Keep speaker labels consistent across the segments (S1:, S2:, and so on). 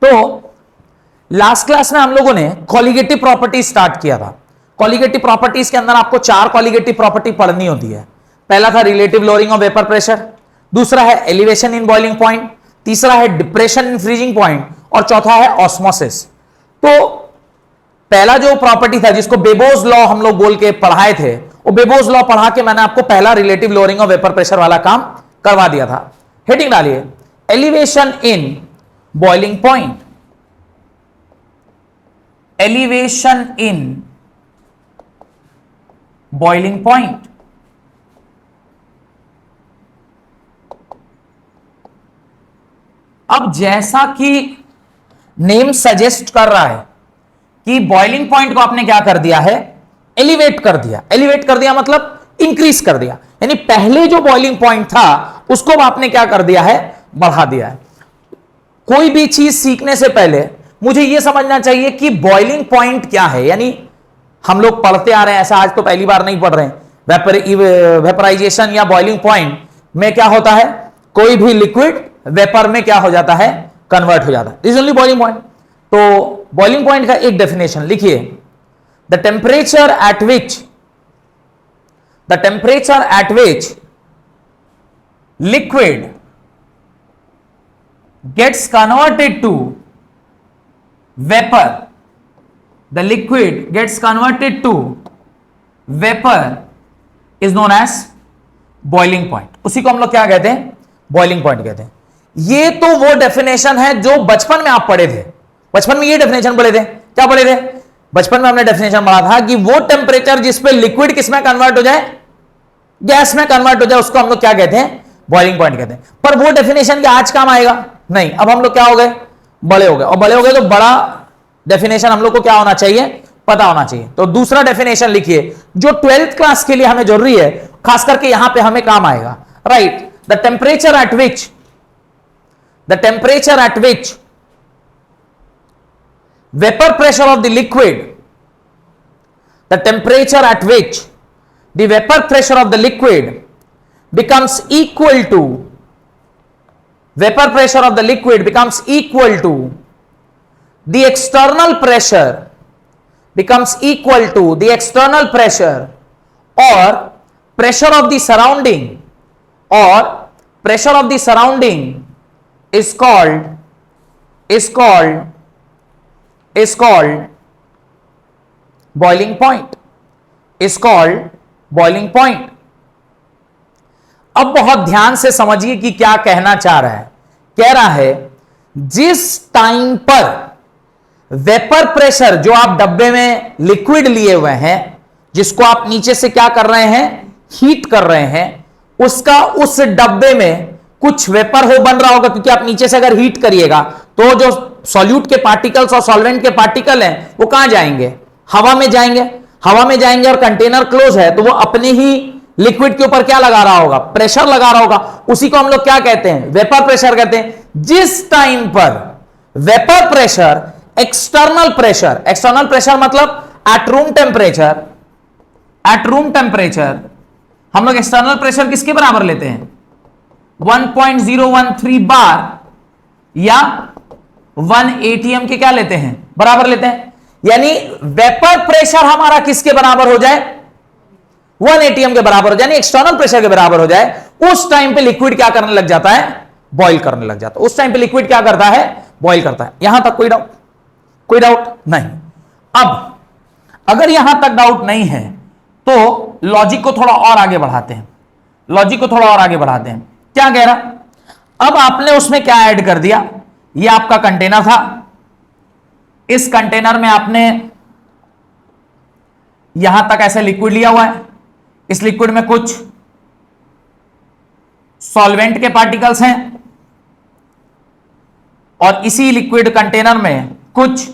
S1: तो last class में हम लोगों ने कॉलिगेटिव प्रॉपर्टी स्टार्ट किया था। कॉलिगेटिव प्रॉपर्टीज के अंदर आपको 4 कॉलिगेटिव प्रॉपर्टी पढ़नी होती है। पहला था relative lowering of vapour pressure, दूसरा है एलिवेशन इन बॉइलिंग पॉइंट, तीसरा है डिप्रेशन इन फ्रीजिंग पॉइंट और चौथा है ऑस्मोसिस। तो पहला जो प्रॉपर्टी था जिसको बेबोज लॉ हम लोग बोल के पढ़ाए थे, वो बेबोज लॉ पढ़ा के मैंने आपको पहला relative lowering of vapour pressure वाला काम करवा दिया था। हेडिंग डालिए elevation in boiling point, elevation in boiling point. अब जैसा कि नेम सजेस्ट कर रहा है कि बॉइलिंग पॉइंट को आपने क्या कर दिया है, एलिवेट कर दिया। एलिवेट कर दिया मतलब इंक्रीज कर दिया, यानी पहले जो बॉइलिंग पॉइंट था उसको आपने क्या कर दिया है, बढ़ा दिया है। कोई भी चीज सीखने से पहले मुझे यह समझना चाहिए कि बॉइलिंग पॉइंट क्या है। यानी हम लोग पढ़ते आ रहे हैं, ऐसा आज तो पहली बार नहीं पढ़ रहे हैं। वेपराइजेशन या बॉइलिंग पॉइंट में क्या होता है, कोई भी लिक्विड वेपर में क्या हो जाता है, कन्वर्ट हो जाता है। This only boiling point. तो बॉइलिंग पॉइंट का एक डेफिनेशन लिखिए, the temperature at which liquid gets converted to vapor, the liquid gets converted to vapor is known as boiling point। उसी को हम लोग क्या कहते हैं, बॉइलिंग पॉइंट कहते हैं। ये तो वो डेफिनेशन है जो बचपन में आप पढ़े थे। बचपन में ये डेफिनेशन पढ़े थे, क्या पढ़े थे बचपन में? हमने डेफिनेशन पढ़ा था कि वो टेम्परेचर जिस पे लिक्विड किसमें कन्वर्ट हो जाए, गैस में कन्वर्ट हो जाए, उसको हम लोग क्या कहते हैं, बॉइलिंग पॉइंट कहते हैं। पर वो डेफिनेशन क्या आज काम आएगा? नहीं। अब हम लोग क्या हो गए, बड़े हो गए, और बड़े हो गए तो बड़ा डेफिनेशन हम लोग को क्या होना चाहिए, पता होना चाहिए। तो दूसरा डेफिनेशन लिखिए जो 12th क्लास के लिए हमें जरूरी है, खास करके यहां पे हमें काम आएगा। Right, the temperature at which vapor pressure of the liquid, the temperature at which the vapor pressure of the liquid becomes equal to, vapor pressure of the liquid becomes equal to the external pressure, becomes equal to the external pressure or pressure of the surrounding, or pressure of the surrounding is called boiling point, is called boiling point। अब बहुत ध्यान से समझिए कि क्या कहना चाह रहा है। कह रहा है जिस टाइम पर वेपर प्रेशर, जो आप डब्बे में लिक्विड लिए हुए हैं, जिसको आप नीचे से क्या कर रहे हैं, हीट कर रहे हैं, उसका उस डब्बे में कुछ वेपर हो बन रहा होगा, क्योंकि आप नीचे से अगर हीट करिएगा तो जो सॉल्यूट के पार्टिकल्स और सॉल्वेंट के पार्टिकल हैं वो कहां जाएंगे, हवा में जाएंगे। हवा में जाएंगे और कंटेनर क्लोज है तो वो अपने ही लिक्विड के ऊपर क्या लगा रहा होगा, प्रेशर लगा रहा होगा। उसी को हम लोग क्या कहते हैं, वेपर प्रेशर कहते हैं। जिस टाइम पर वेपर प्रेशर एक्सटर्नल प्रेशर मतलब एट रूम टेम्परेचर हम लोग एक्सटर्नल प्रेशर किसके बराबर लेते हैं, 1.013 बार या 1 ATM के क्या लेते हैं, बराबर लेते हैं। यानी वेपर प्रेशर हमारा किसके बराबर हो जाए, 1 ATM के बराबर हो जाए, यानी एक्सटर्नल प्रेशर के बराबर हो जाए, उस टाइम पे लिक्विड क्या करने लग जाता है, बॉईल करने लग जाता है। उस टाइम पे लिक्विड क्या करता है, बॉईल करता है। यहां तक कोई डाउट नहीं। अब अगर यहां तक डाउट नहीं है तो लॉजिक को थोड़ा और आगे बढ़ाते हैं। क्या कह रहा, अब आपने उसमें क्या ऐड कर दिया, ये आपका कंटेनर था, इस कंटेनर में आपने यहां तक ऐसे लिक्विड लिया हुआ है, इस लिक्विड में कुछ सॉल्वेंट के पार्टिकल्स हैं और इसी लिक्विड कंटेनर में कुछ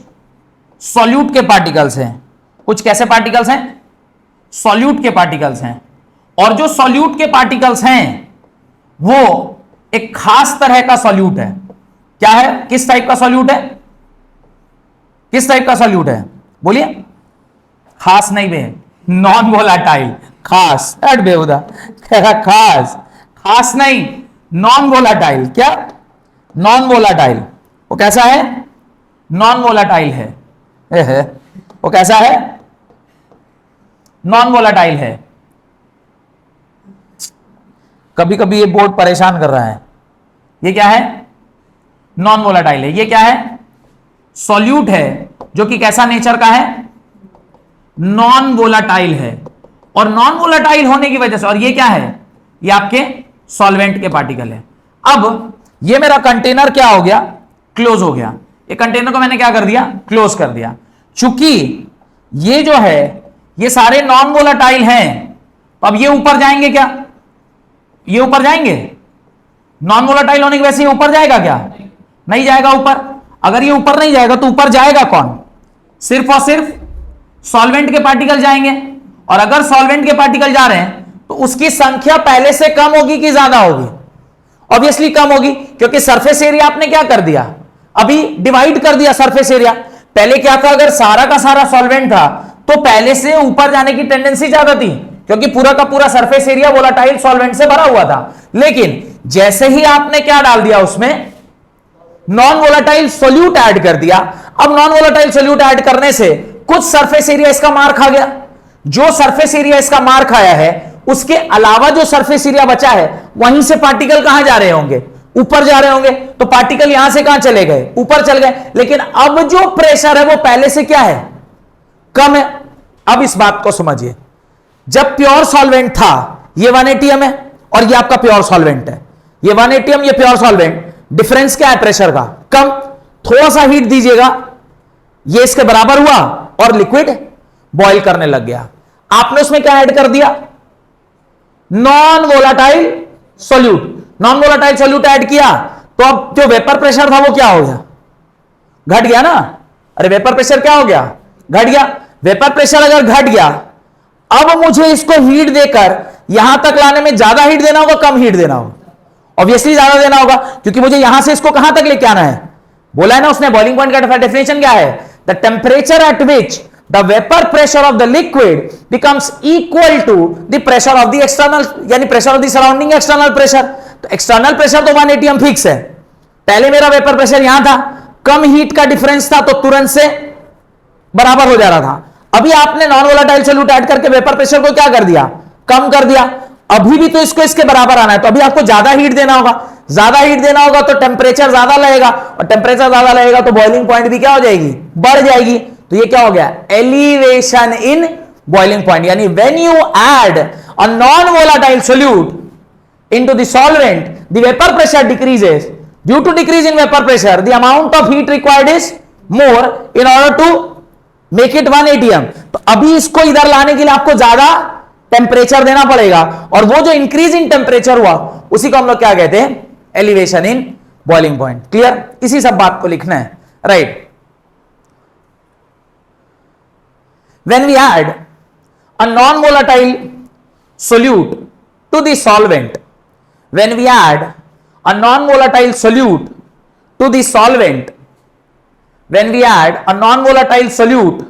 S1: सॉल्यूट के पार्टिकल्स हैं। कुछ कैसे पार्टिकल्स हैं, सॉल्यूट के पार्टिकल्स हैं। और जो सॉल्यूट के पार्टिकल्स हैं वो एक खास तरह का सॉल्यूट है। क्या है, किस टाइप का सॉल्यूट है, बोलिए। खास नहीं बे, नॉन वोलाटाइल। खास एड बेहुदा खास नहीं, नॉन वोलाटाइल। क्या, नॉन वोलाटाइल। वो कैसा है, नॉन वोलाटाइल है। वो कैसा है? नॉन वोलाटाइल है। कभी कभी ये बोर्ड परेशान कर रहा है। ये क्या है? नॉन वोलाटाइल है। ये क्या है? सॉल्यूट है, जो कि कैसा नेचर का है? नॉन वोलाटाइल है। और नॉन वोलाटाइल होने की वजह से, और ये क्या है? ये आपके सॉल्वेंट के पार्टिकल है। अब ये मेरा कंटेनर क्या हो गया? क्लोज हो गया। ये कंटेनर को मैंने क्या कर दिया? क्लोज कर दिया। चूंकि ये जो है ये सारे नॉन वोलाटाइल हैं, तो अब ये ऊपर जाएंगे क्या? ये ऊपर जाएंगे? नॉन वोलाटाइल होने की वजह से ये ऊपर जाएगा क्या? नहीं जाएगा ऊपर। अगर ये ऊपर नहीं जाएगा तो ऊपर जाएगा कौन? सिर्फ और सिर्फ सॉल्वेंट के पार्टिकल जाएंगे। और अगर सॉल्वेंट के पार्टिकल जा रहे हैं तो उसकी संख्या पहले से कम होगी कि ज्यादा होगी? ऑब्वियसली कम होगी, क्योंकि सरफेस एरिया आपने क्या कर दिया? अभी डिवाइड कर दिया सरफेस एरिया। पहले क्या था? अगर सारा का सारा सॉल्वेंट था तो पहले से ऊपर जाने की टेंडेंसी ज्यादा थी, क्योंकि पूरा का पूरा सरफेस एरिया वोलाटाइल सॉल्वेंट से भरा हुआ था। लेकिन जैसे ही आपने क्या डाल दिया उसमें? नॉन वोलाटाइल सोल्यूट ऐड कर दिया। अब नॉन वोलाटाइल सोल्यूट ऐड करने से कुछ सरफेस एरिया इसका मार खा गया। जो सरफेस एरिया इसका मार खाया है, उसके अलावा जो सरफेस एरिया बचा है, वहीं से पार्टिकल कहां जा रहे होंगे? ऊपर जा रहे होंगे। तो पार्टिकल यहां से कहां चले गए? ऊपर चल गए। लेकिन अब जो प्रेशर है वो पहले से क्या है? कम है। अब इस बात को समझिए, जब प्योर सॉल्वेंट था, ये 1 atm है और ये आपका प्योर सॉल्वेंट है। ये 1 atm, ये प्योर सॉल्वेंट। डिफरेंस क्या है प्रेशर का? कम। थोड़ा सा हीट दीजिएगा, ये इसके बराबर हुआ और लिक्विड बॉईल करने लग गया। आपने उसमें क्या ऐड कर दिया? Non volatile solute. Non volatile solute add किया तो अब जो वेपर प्रेशर था वो क्या हो गया? घट गया ना। अरे वेपर प्रेशर क्या हो गया? घट गया। वेपर प्रेशर अगर घट गया, अब मुझे इसको हीट देकर यहां तक लाने में ज्यादा हीट देना होगा, कम हीट देना होगा? ऑब्वियसली ज्यादा देना होगा, क्योंकि मुझे यहां से इसको कहां तक लेके आना है? बोला है ना उसने, बॉइलिंग पॉइंट का डेफिनेशन क्या है? The temperature at which the vapour pressure of the liquid becomes equal to the pressure of the external, यानी pressure of the surrounding external pressure. तो एक्सटर्नल प्रेशर तो 1 atm फिक्स है। पहले मेरा vapour pressure यहां था, कम हीट का difference था, तो तुरंत से बराबर हो जा रहा था। अभी आपने नॉन वोलाटाइल सोल्यूट ऐड करके वेपर प्रेशर को क्या कर दिया? कम कर दिया। अभी भी तो इसको इसके बराबर आना है, तो अभी आपको ज्यादा हीट देना होगा। ज्यादा हीट देना होगा तो टेम्परेचर ज्यादा लगेगा, और टेम्परेचर ज्यादा लगेगा तो बॉइलिंग पॉइंट भी क्या हो जाएगी? बढ़ जाएगी। तो ये क्या हो गया? Elevation in boiling point. यानी when you add a non volatile solute into the solvent, the vapor pressure decreases. Due to decrease in vapor pressure, the amount of heat required is more in order to make it 1 atm. तो अभी इसको इधर लाने के लिए आपको ज्यादा temperature देना पड़ेगा, और वो जो इंक्रीज इन टेम्परेचर हुआ उसी को हम लोग क्या कहते हैं? Elevation in boiling point. Clear? इसी सब बात को लिखना है, right? When we add a non-volatile solute to the solvent, when we add a non-volatile solute to the solvent, when we add a non-volatile solute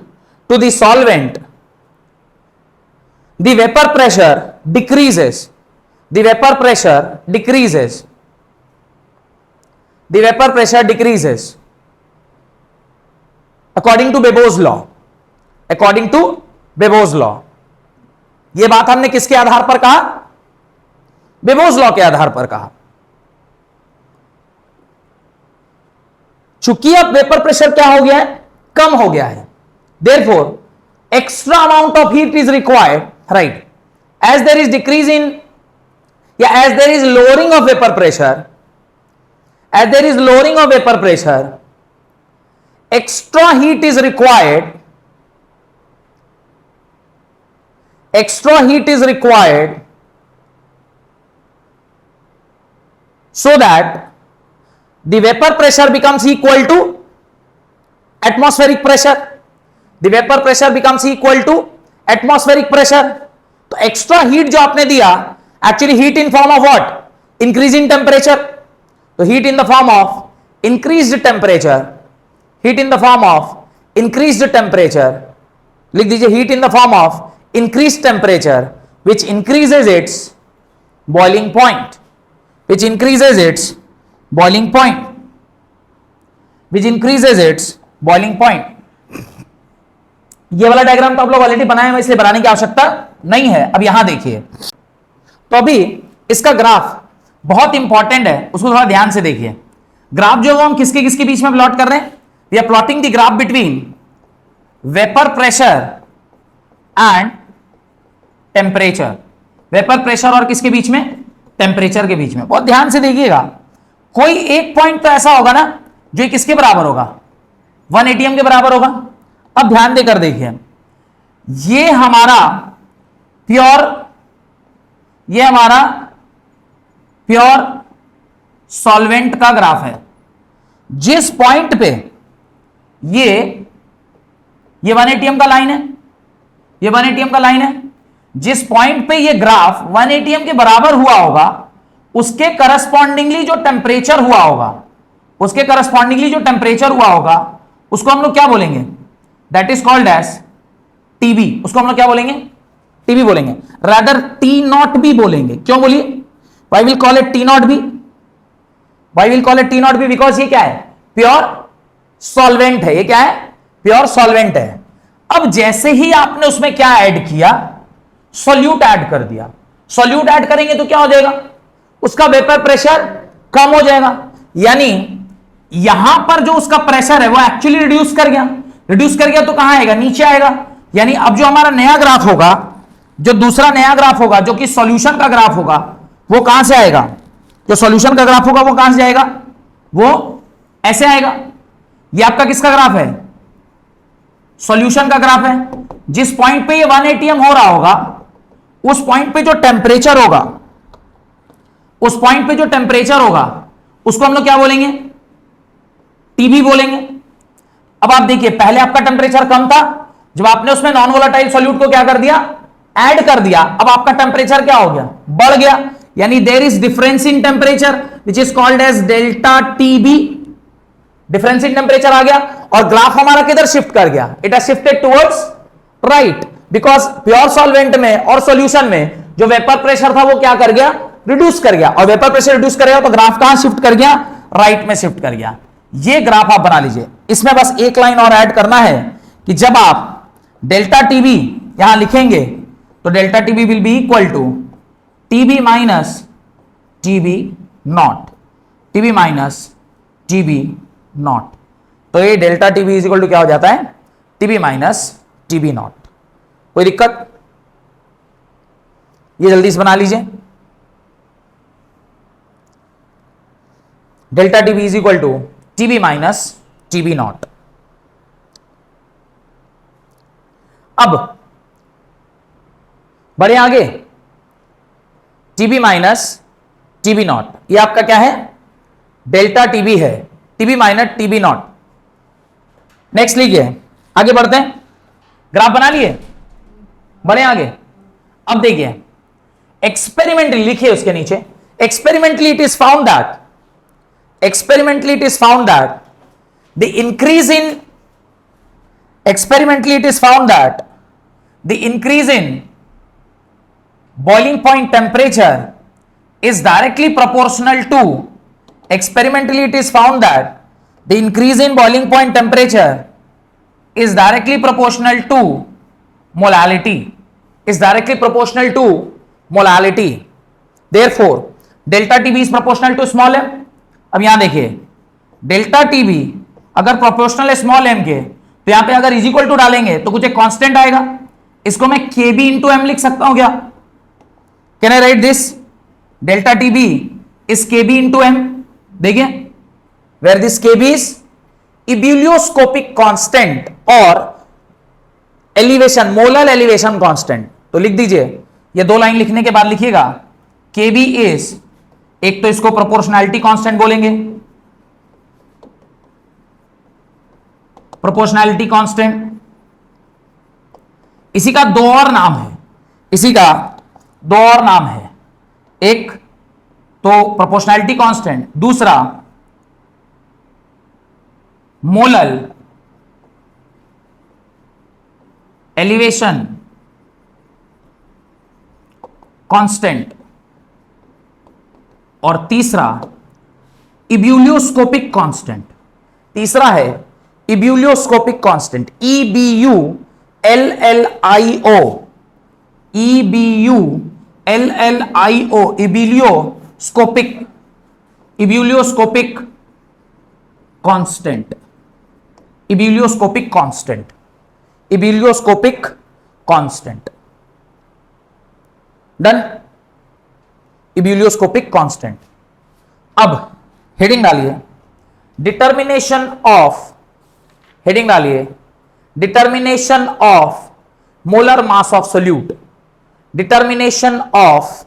S1: to the solvent, the vapor pressure decreases. The vapor pressure decreases. The vapor pressure decreases according to Bebo's law. According to Bebo's law. यह बात हमने किसके आधार पर कहा? बेबोस law के आधार पर कहा। चूंकि अब वेपर प्रेशर क्या हो गया है? कम हो गया है। Therefore extra amount of heat is required, right? As there is decrease in, या as there is lowering of vapour pressure, as there is lowering of vapour pressure, extra heat is required, extra heat is required so that the vapor pressure becomes equal to atmospheric pressure. The vapor pressure becomes equal to atmospheric pressure. तो extra heat जो आपने दिया, actually heat in form of what? Increase in temperature. तो heat in the form of increased temperature. Heat in the form of increased temperature. लिख दीजिए, heat in the form of increased temperature, which increases its boiling point, which increases its boiling point, which increases its boiling point. ये वाला diagram तो आप लोग already बनाए हैं, इसलिए बनाने की आवश्यकता नहीं है। अब यहां देखिए, तो अभी इसका ग्राफ बहुत इंपॉर्टेंट है, उसको थोड़ा ध्यान से देखिए। ग्राफ जो हम किसके किसके बीच में प्लॉट कर रहे हैं, we are plotting the graph between vapour pressure and temperature. Vapour pressure और किसके बीच में, टेम्परेचर के बीच में। बहुत ध्यान से देखिएगा, कोई एक पॉइंट तो ऐसा होगा ना जो किसके बराबर होगा, 1 ATM के बराबर होगा। अब ध्यान देकर देखिए, ये हमारा प्योर सॉल्वेंट का ग्राफ है। जिस पॉइंट पे ये 1 ATM का लाइन है, ये 1 ATM का लाइन है, जिस पॉइंट पे ये ग्राफ 1 ATM के बराबर हुआ होगा, उसके करस्पॉन्डिंगली जो टेम्परेचर हुआ होगा, उसको हम लोग क्या बोलेंगे, that is called as TB. उसको हम लोग क्या बोलेंगे, टीबी बोलेंगे, रादर टी नॉट बी बोलेंगे। क्यों बोलिए, why will call it T naught B, because ये क्या है, प्योर सॉल्वेंट है। ये क्या है, प्योर सॉल्वेंट है। अब जैसे ही आपने उसमें क्या ऐड किया, सॉल्यूट ऐड कर दिया। सॉल्यूट ऐड करेंगे तो क्या हो जाएगा, उसका वेपर प्रेशर कम हो जाएगा, यानी यहां पर जो उसका प्रेशर है वो एक्चुअली रिड्यूस कर गया तो कहां आएगा, नीचे आएगा। यानी अब जो हमारा नया ग्राफ होगा, जो दूसरा नया ग्राफ होगा, जो कि सॉल्यूशन का ग्राफ होगा, वो कहां से आएगा, जो सॉल्यूशन का ग्राफ होगा वो कहां से आएगा, वो ऐसे आएगा। ये आपका किसका ग्राफ है, सॉल्यूशन का ग्राफ है। जिस पॉइंट पे ये 1 ATM हो रहा होगा, उस पॉइंट पे जो टेम्परेचर होगा, उसको हम लोग क्या बोलेंगे, टीबी बोलेंगे। अब आप देखिए, पहले आपका टेम्परेचर कम था, जब आपने उसमें नॉन वोलेटाइल सॉल्यूट को क्या कर दिया, ऐड कर दिया, अब आपका टेम्परेचर क्या हो गया, बढ़ गया। यानी there is difference in temperature which is called as delta TB. Difference in temperature आ गया और ग्राफ हमारा किधर शिफ्ट कर गया, it has shifted towards right, because pure solvent में और सॉल्यूशन में जो वेपर प्रेशर था वो क्या कर गया, रिड्यूस कर गया। और वेपर प्रेशर रिड्यूस करेगा तो ग्राफ कहां शिफ्ट कर गया, राइट में शिफ्ट कर गया। ये ग्राफ आप बना लीजिए। इसमें बस एक लाइन और ऐड करना है कि जब आप डेल्टा टीबी यहां लिखेंगे तो delta TB will be equal to TB minus TB naught, तो ये delta TB is equal to क्या हो जाता है, टीबी माइनस टीबी नॉट। कोई दिक्कत, ये जल्दी से बना लीजिए। Delta TB is equal to TB minus TB naught. अब बढ़े आगे, टीबी माइनस टीबी नॉट, ये आपका क्या है, डेल्टा टीबी है, TB minus TB not. Next लीजिए, आगे बढ़ते हैं। ग्राफ बना लिए, बढ़े आगे। अब देखिए, एक्सपेरिमेंटली लिखिए उसके नीचे, experimentally it is found that the increase in boiling point temperature is directly proportional to molality. Therefore delta TB is proportional to small m. अब यहां देखिए, डेल्टा टीबी अगर प्रोपोर्शनल है स्मॉल एम के, तो यहां पे अगर इज इक्वल टू डालेंगे तो कुछ एक कांस्टेंट आएगा, इसको मैं केबी इंटू एम लिख सकता हूं क्या, can I write this, delta TB is KB into M. देखिए, where this KB is ebullioscopic constant और एलिवेशन, मोलर एलिवेशन कांस्टेंट। तो लिख दीजिए, ये दो लाइन लिखने के बाद लिखिएगा, केबी इज, एक तो इसको प्रोपोर्शनैलिटी कांस्टेंट बोलेंगे, प्रोपोर्शनैलिटी कांस्टेंट, इसी का दो और नाम है, एक तो प्रोपोर्शनैलिटी कांस्टेंट, दूसरा मोलल एलिवेशन कांस्टेंट, और तीसरा इब्यूलियोस्कोपिक कांस्टेंट। तीसरा है ebullioscopic constant, EBULLIO, EBULLIO, ebullioscopic constant, ebullioscopic constant, ebullioscopic constant. Done, ebullioscopic constant. अब हेडिंग डालिए डिटर्मिनेशन ऑफ, हेडिंग डालिए determination of molar mass of solute, determination of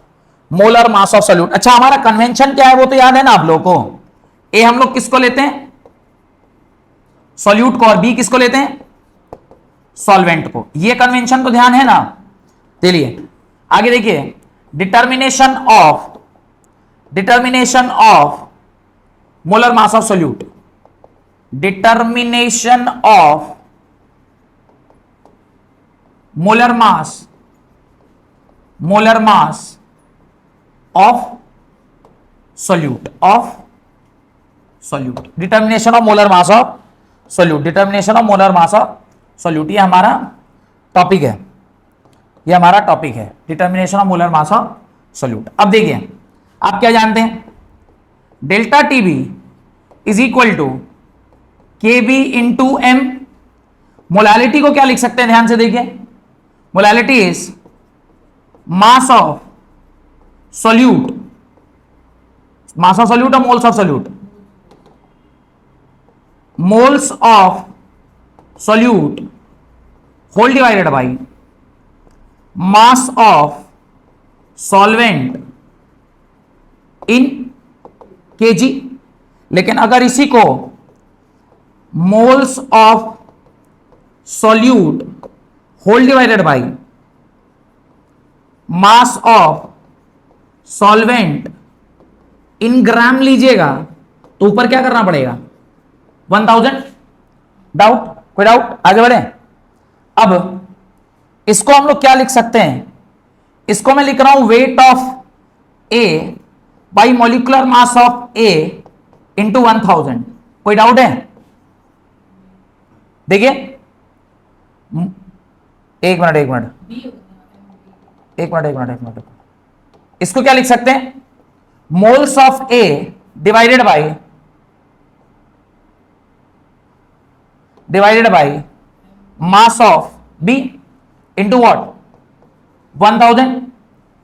S1: molar mass of solute. अच्छा, हमारा convention क्या है वो तो याद है ना आप लोगों को। ए हम लोग किसको लेते हैं? सॉल्यूट को, और बी किसको लेते हैं? सॉल्वेंट को। ये कन्वेंशन तो ध्यान है ना। चलिए आगे देखिए, determination of molar mass of solute, determination of molar mass of solute, determination of molar mass of solute, determination of molar mass of solute. ये हमारा टॉपिक है, ये हमारा टॉपिक है, determination of molar mass of solute. अब देखिए आप क्या जानते हैं, delta TB is equal to K B into M. Molality को क्या लिख सकते हैं? ध्यान से देखिए, molality is mass of solute, mass of solute और moles of solute, moles of solute whole divided by mass of solvent in KG. लेकिन अगर इसी को moles of solute whole divided by mass of solvent in gram लीजिएगा तो ऊपर क्या करना पड़ेगा? 1000। डाउट? कोई डाउट? आगे बढ़े। अब इसको हम लोग क्या लिख सकते हैं? इसको मैं लिख रहा हूं weight of A by molecular mass of A into 1000। कोई डाउट है? देखिए एक मिनट, इसको क्या लिख सकते हैं? Moles of A divided by mass of B into what? 1000।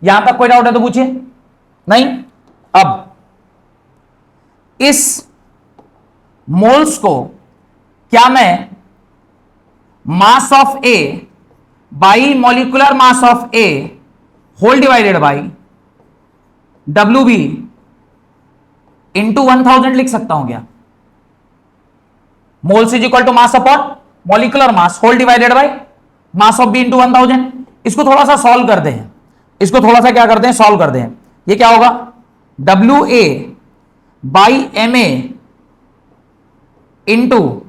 S1: यहां तक कोई डाउट है तो पूछिए। नहीं? अब इस मोल्स को क्या मैं mass of A by molecular mass of A whole divided by W B into 1000 लिख सकता हूं क्या? Moles is equal to mass upon molecular mass whole divided by mass of B into 1000। इसको थोड़ा सा सॉल्व करते हैं, इसको थोड़ा सा क्या करते हैं? सॉल्व करते हैं। ये क्या होगा? W A by M A into,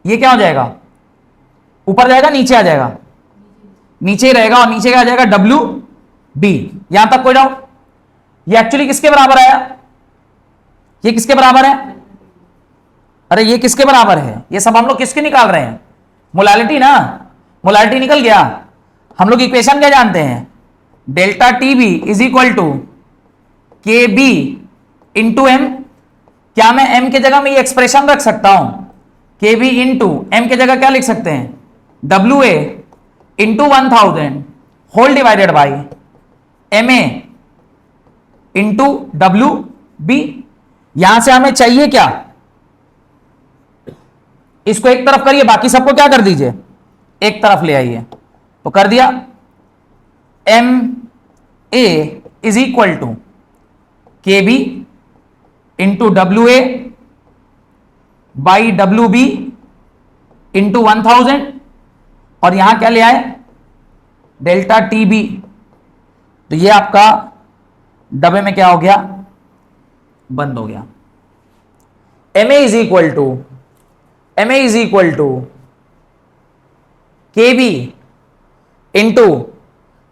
S1: ये क्या हो जाएगा? ऊपर जाएगा नीचे आ जाएगा? नीचे रहेगा, और नीचे क्या आ जाएगा? W B. यहां तक कोई डाउट? ये एक्चुअली किसके बराबर आया? ये किसके बराबर है? अरे ये किसके बराबर है? ये सब हम लोग किसके निकाल रहे हैं? मोलालिटी ना। मोलालिटी निकल गया। हम लोग इक्वेशन क्या जानते हैं? Delta T B is equal to K B into M. क्या मैं एम के जगह में ये एक्सप्रेशन रख सकता हूं? के बी इंटू एम के जगह क्या लिख सकते हैं? W A into 1000 whole divided by M A into W B. यहां से हमें चाहिए क्या? इसको एक तरफ करिए, बाकी सबको क्या कर दीजिए? एक तरफ ले आइए। तो कर दिया। M A is equal to K B into W A by W B into 1000, और यहां क्या ले आए? Delta T B. तो ये आपका डब्बे में क्या हो गया? बंद हो गया। M A is equal to K B into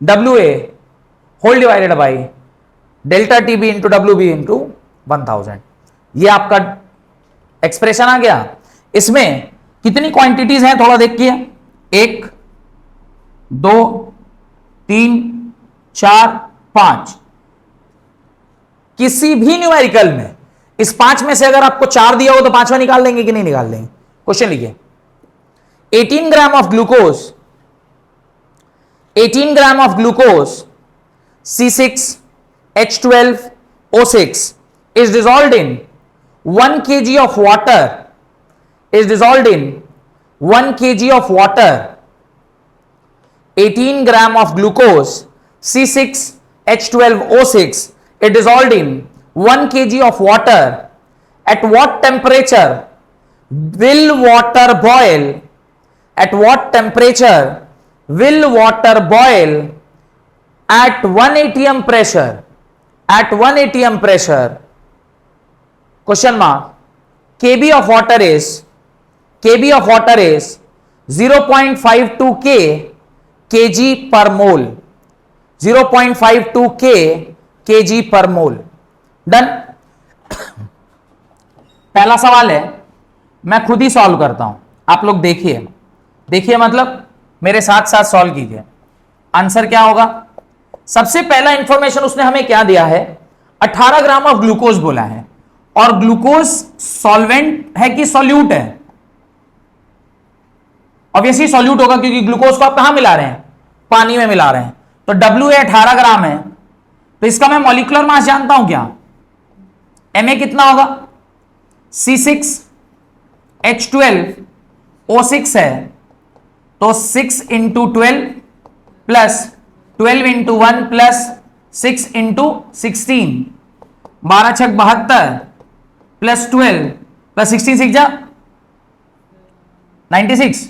S1: W A whole divided by delta T B into W B into 1000। ये आपका एक्सप्रेशन आ गया। इसमें कितनी क्वांटिटीज हैं थोड़ा देखिए, 1 2 3 4 5। किसी भी न्यूमेरिकल में इस 5 में से अगर आपको 4 दिया हो तो 5वां निकाल लेंगे कि नहीं निकाल लेंगे? क्वेश्चन लिखिए, 18 gram of glucose, 18 gram of glucose C6H12O6 is dissolved in 1 kg of water, is dissolved in 1 kg of water. 18 gram of glucose C6H12O6 is dissolved in 1 kg of water. At what temperature will water boil? At what temperature will water boil at 1 atm pressure? At 1 atm pressure. Question mark. Kb of water is 0.52 K kg per mole. 0.52 K kg per mole. Done. पहला सवाल है, मैं खुद ही solve करता हूं, आप लोग देखिए मतलब मेरे साथ साथ सॉल्व कीजिए। आंसर क्या होगा? सबसे पहला इंफॉर्मेशन उसने हमें क्या दिया है? 18 ग्राम ऑफ ग्लूकोज बोला है, और ग्लूकोज सॉल्वेंट है कि सॉल्यूट है? ऑब्वियसली सॉल्यूट होगा, क्योंकि ग्लूकोज को आप कहां मिला रहे हैं? पानी में मिला रहे हैं। तो W 18 ग्राम है, तो इसका मैं मॉलिक्यूलर मास जानता हूं क्या? Ma कितना होगा? C6H12O6 है, तो 6 into 12 plus 12 into 1 plus 6 into 16, 12 छक 72 प्लस 12 प्लस 16 6 जा 96।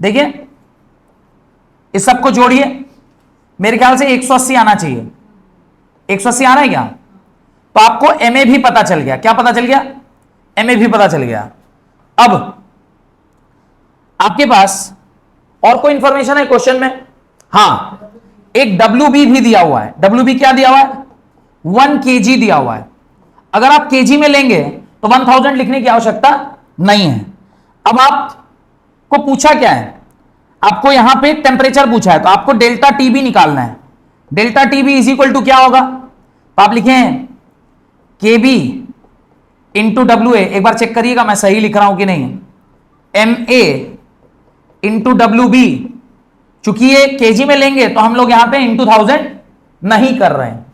S1: देखिए इस सबको जोड़िए, मेरे ख्याल से 180 आना चाहिए। 180 आ रहा है क्या? तो आपको Ma भी पता चल गया। क्या पता चल गया? Ma भी पता चल गया। अब आपके पास और कोई इंफॉर्मेशन है क्वेश्चन में? हां, एक WB भी दिया हुआ है। WB क्या दिया हुआ है? 1 kg दिया हुआ है। अगर आप kg में लेंगे तो 1000 लिखने की आवश्यकता नहीं है। अब आपको पूछा क्या है? आपको यहां पे टेम्परेचर पूछा है, तो आपको डेल्टा TB निकालना है। Delta TB is equal to क्या होगा? तो आप लिखें KB इंटू WA। एक बार चेक करिएगा मैं सही लिख रहा हूं कि नहीं। MA इंटू WB, चूंकि ये kg में लेंगे तो हम लोग यहां पे इंटू 1000 नहीं कर रहे हैं,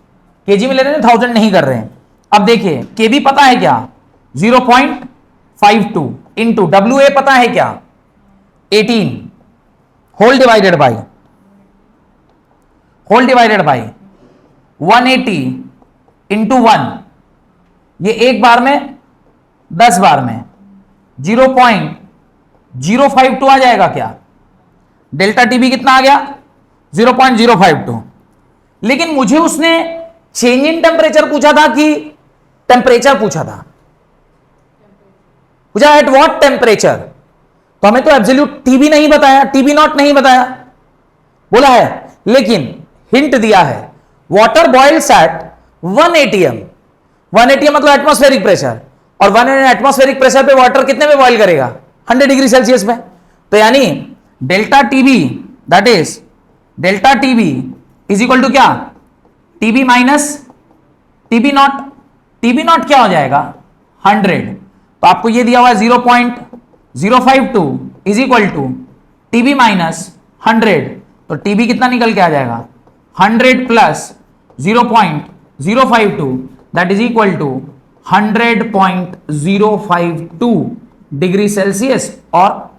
S1: kg में ले रहे हैं 1000 नहीं कर रहे हैं। अब देखिए KB पता है क्या? 0.52 इंटू WA पता है क्या? 18 होल डिवाइडेड बाई 180 इंटू 1, ये एक बार में 10 बार में 0.052 आ जाएगा क्या? डेल्टा TB कितना आ गया? 0.052। लेकिन मुझे उसने चेंज इन टेम्परेचर पूछा था कि टेम्परेचर पूछा था? पूछा एट व्हाट टेम्परेचर। तो हमें तो एब्सोल्यूट TB नहीं बताया, TB नॉट नहीं बताया बोला है, लेकिन हिंट दिया है water boils at 1 atm। 1 atm मतलब एटमॉस्फेरिक प्रेशर, और 1 एटमॉस्फेरिक प्रेशर पे वाटर कितने पे बॉइल करेगा? 100 डिग्री सेल्सियस में। तो यानी delta TB, that is delta TB is equal to क्या? TB माइनस TB नॉट। TB नॉट क्या हो जाएगा? 100। तो आपको ये दिया हुआ है 0.052 is equal to TB minus 100। तो TB कितना निकल के आ जाएगा? 100 plus 0.052 that is equal to 100.052 degree Celsius. और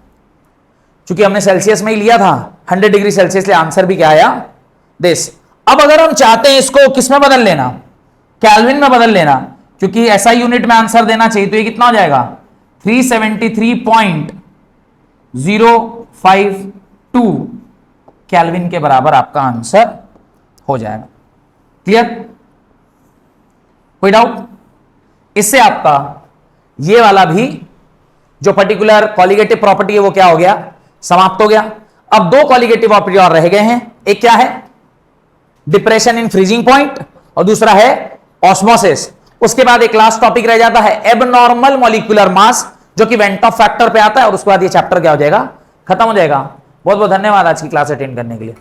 S1: चूंकि हमने सेल्सियस में ही लिया था 100 डिग्री सेल्सियस, लिए आंसर भी क्या आया? दिस। अब अगर हम चाहते हैं इसको किस में बदल लेना? केल्विन में बदल लेना, क्योंकि SI यूनिट में आंसर देना चाहिए। तो ये कितना हो जाएगा? 373.052 केल्विन के बराबर आपका आंसर हो जाएगा। क्लियर? कोई डाउट? इससे आपका ये वाला भी जो पर्टिकुलर कॉलिगेटिव प्रॉपर्टी है वो क्या हो गया? समाप्त हो गया। अब 2 कॉलिगेटिव प्रॉपर्टी और रह गए हैं। एक क्या है? डिप्रेशन इन फ्रीजिंग पॉइंट, और दूसरा है ऑस्मोसिस। उसके बाद एक लास्ट टॉपिक रह जाता है एबनॉर्मल मॉलिक्यूलर मास, जो कि वेंट ऑफ फैक्टर पे आता है, और उसके बाद ये चैप्टर क्या हो जाएगा, खत्म हो जाएगा। बहुत बहुत धन्यवाद आज की क्लास अटेंड करने के लिए।